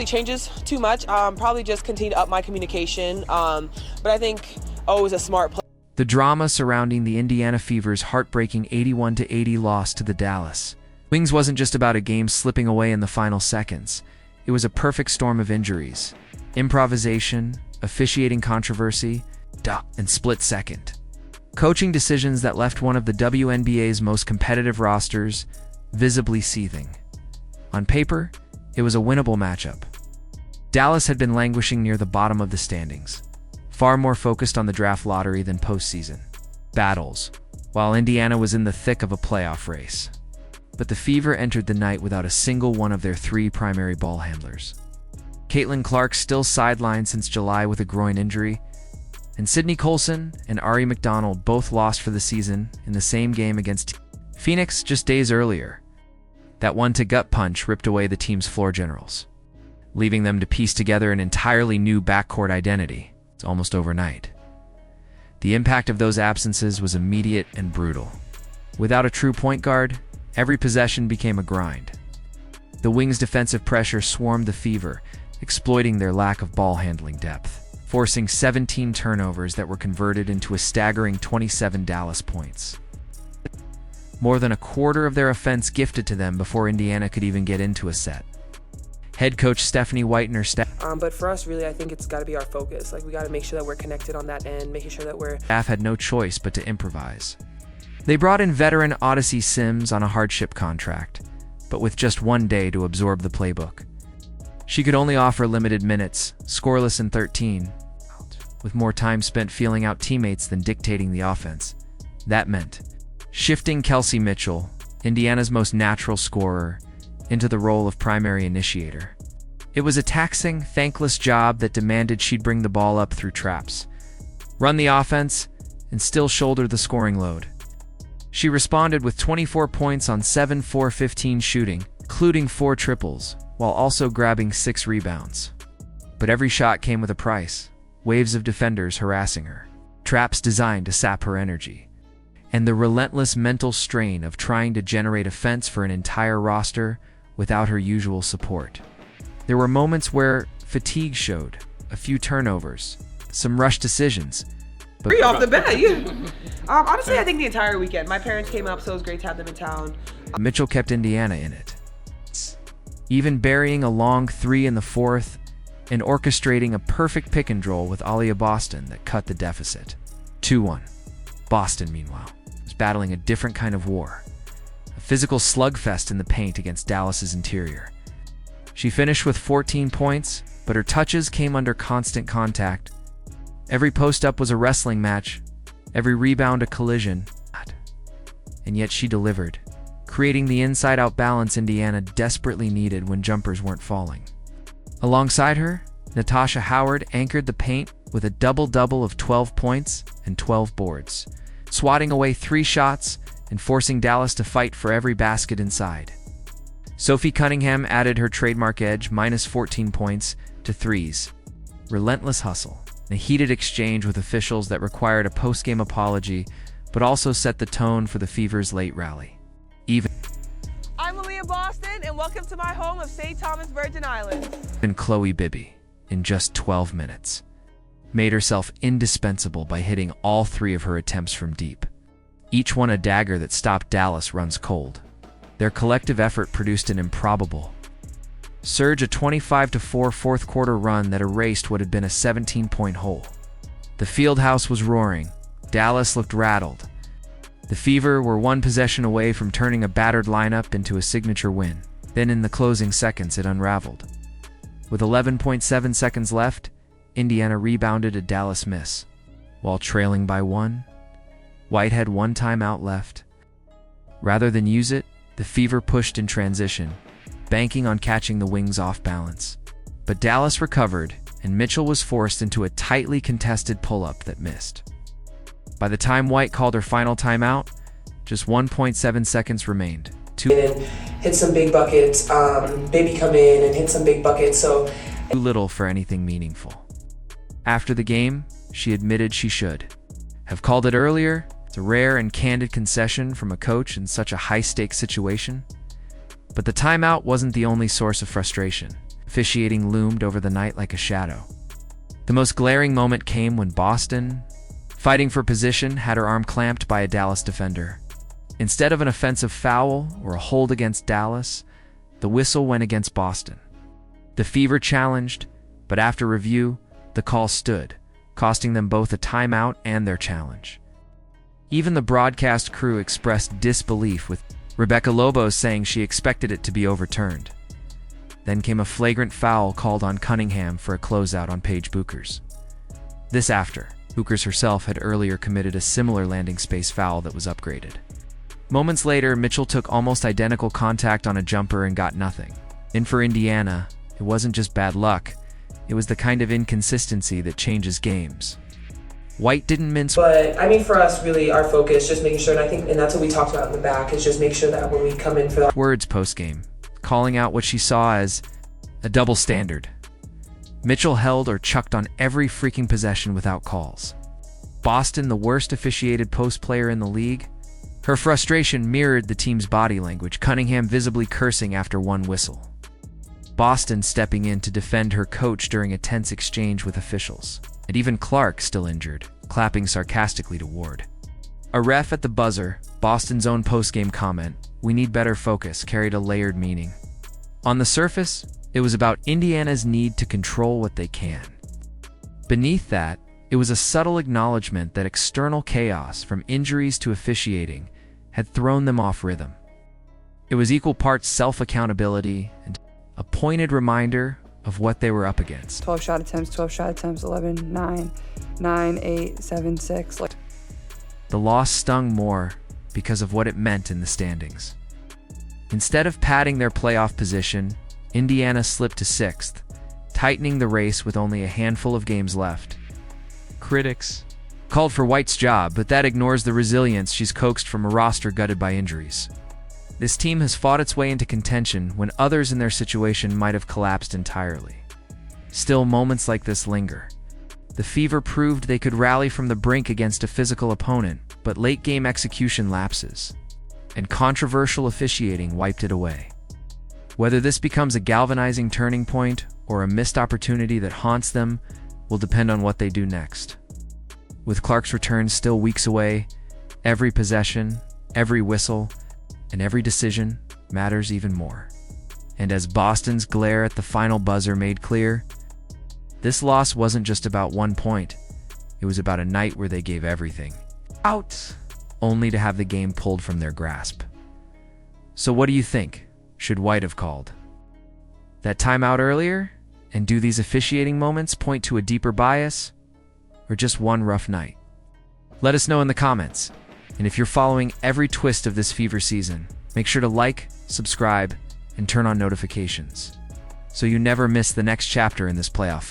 Changes too much. Probably just continue to up my communication. But I think always a smart play. The drama surrounding the Indiana Fever's heartbreaking 81-80 loss to the Dallas Wings wasn't just about a game slipping away in the final seconds. It was a perfect storm of injuries, improvisation, officiating controversy, and split second coaching decisions that left one of the WNBA's most competitive rosters visibly seething. On paper, it was a winnable matchup. Dallas had been languishing near the bottom of the standings, far more focused on the draft lottery than postseason battles, while Indiana was in the thick of a playoff race. But the Fever entered the night without a single one of their three primary ball handlers. Caitlin Clark still sidelined since July with a groin injury, and Sydney Colson and Aari McDonald both lost for the season in the same game against Phoenix just days earlier. That one-to-gut punch ripped away the team's floor generals, leaving them to piece together an entirely new backcourt identity. It's almost overnight. The impact of those absences was immediate and brutal. Without a true point guard, every possession became a grind. The Wings' defensive pressure swarmed the Fever, exploiting their lack of ball-handling depth, forcing 17 turnovers that were converted into a staggering 27 Dallas points. More than a quarter of their offense gifted to them before Indiana could even get into a set. Head coach Stephanie Whitener But for us, really, I think it's got to be our focus. Like, we got to make sure that we're connected on that end, making sure that we're... Staff had no choice but to improvise. They brought in veteran Odyssey Sims on a hardship contract, but with just one day to absorb the playbook. She could only offer limited minutes, scoreless in 13, with more time spent feeling out teammates than dictating the offense. That meant shifting Kelsey Mitchell, Indiana's most natural scorer, into the role of primary initiator. It was a taxing, thankless job that demanded she'd bring the ball up through traps, run the offense, and still shoulder the scoring load. She responded with 24 points on 7-4-15 shooting, including 4 triples, while also grabbing 6 rebounds. But every shot came with a price, waves of defenders harassing her, traps designed to sap her energy, and the relentless mental strain of trying to generate offense for an entire roster without her usual support. There were moments where fatigue showed, a few turnovers, some rushed decisions. But Free off the bat, yeah. Honestly, I think the entire weekend. My parents came up, so it was great to have them in town. Mitchell kept Indiana in it, even burying a long 3 in the fourth and orchestrating a perfect pick-and-roll with Aliyah Boston that cut the deficit. 2-1. Boston, meanwhile, was battling a different kind of war, a physical slugfest in the paint against Dallas's interior. She finished with 14 points, but her touches came under constant contact. Every post-up was a wrestling match, every rebound a collision, and yet she delivered, creating the inside-out balance Indiana desperately needed when jumpers weren't falling. Alongside her, Natasha Howard anchored the paint with a double-double of 12 points and 12 boards, swatting away 3 shots and forcing Dallas to fight for every basket inside. Sophie Cunningham added her trademark edge, minus 14 points, to threes. Relentless hustle, and a heated exchange with officials that required a post-game apology, but also set the tone for the Fever's late rally. I'm Aliyah Boston, and welcome to my home of St. Thomas, Virgin Islands. And Chloe Bibby, in just 12 minutes, made herself indispensable by hitting all 3 of her attempts from deep, each one a dagger that stopped Dallas runs cold. Their collective effort produced an improbable surge, a 25-4 fourth-quarter run that erased what had been a 17-point hole. The fieldhouse was roaring. Dallas looked rattled. The Fever were one possession away from turning a battered lineup into a signature win. Then in the closing seconds, it unraveled. With 11.7 seconds left, Indiana rebounded a Dallas miss. While trailing by 1, White had 1 timeout left. Rather than use it, the Fever pushed in transition, banking on catching the Wings off balance. But Dallas recovered, and Mitchell was forced into a tightly contested pull-up that missed. By the time White called her final timeout, just 1.7 seconds remained. Hit some big buckets, Baby come in and hit some big buckets, so... Too little for anything meaningful. After the game, she admitted she should have called it earlier. It's a rare and candid concession from a coach in such a high-stakes situation. But the timeout wasn't the only source of frustration. officiating loomed over the night like a shadow. The most glaring moment came when Boston, fighting for position, had her arm clamped by a Dallas defender. Instead of an offensive foul or a hold against Dallas, the whistle went against Boston. The Fever challenged, but after review, the call stood, costing them both a timeout and their challenge. Even the broadcast crew expressed disbelief, with Rebecca Lobos saying she expected it to be overturned. Then came a flagrant foul called on Cunningham for a closeout on Paige Buchers. This after Buchers herself had earlier committed a similar landing space foul that was upgraded. Moments later, Mitchell took almost identical contact on a jumper and got nothing. And for Indiana, it wasn't just bad luck, it was the kind of inconsistency that changes games. White didn't mince. But I mean, for us, really, our focus, just making sure, and I think, and that's what we talked about in the back, is just make sure that when we come in for the words post-game, calling out what she saw as a double standard. Mitchell held or chucked on every freaking possession without calls. Boston, the worst officiated post player in the league. Her frustration mirrored the team's body language, Cunningham visibly cursing after one whistle. Boston stepping in to defend her coach during a tense exchange with officials. And even Clark, still injured, clapping sarcastically to Ward. A ref at the buzzer, Boston's own post-game comment, "We need better focus," carried a layered meaning. On the surface, it was about Indiana's need to control what they can. Beneath that, it was a subtle acknowledgement that external chaos, from injuries to officiating, had thrown them off rhythm. It was equal parts self-accountability and a pointed reminder of what they were up against. 12 shot attempts, 11, 9, 9, 8, 7, 6. The loss stung more because of what it meant in the standings. Instead of padding their playoff position, Indiana slipped to 6th, tightening the race with only a handful of games left. Critics called for White's job, but that ignores the resilience she's coaxed from a roster gutted by injuries. This team has fought its way into contention when others in their situation might have collapsed entirely. Still, moments like this linger. The Fever proved they could rally from the brink against a physical opponent, but late-game execution lapses, and controversial officiating wiped it away. Whether this becomes a galvanizing turning point or a missed opportunity that haunts them will depend on what they do next. With Clark's return still weeks away, every possession, every whistle, and every decision matters even more. And as Boston's glare at the final buzzer made clear, this loss wasn't just about 1 point. It was about a night where they gave everything, out, only to have the game pulled from their grasp. So what do you think? Should White have called that timeout earlier? And do these officiating moments point to a deeper bias, or just one rough night? Let us know in the comments. And if you're following every twist of this Fever season, make sure to like, subscribe, and turn on notifications so you never miss the next chapter in this playoff fight.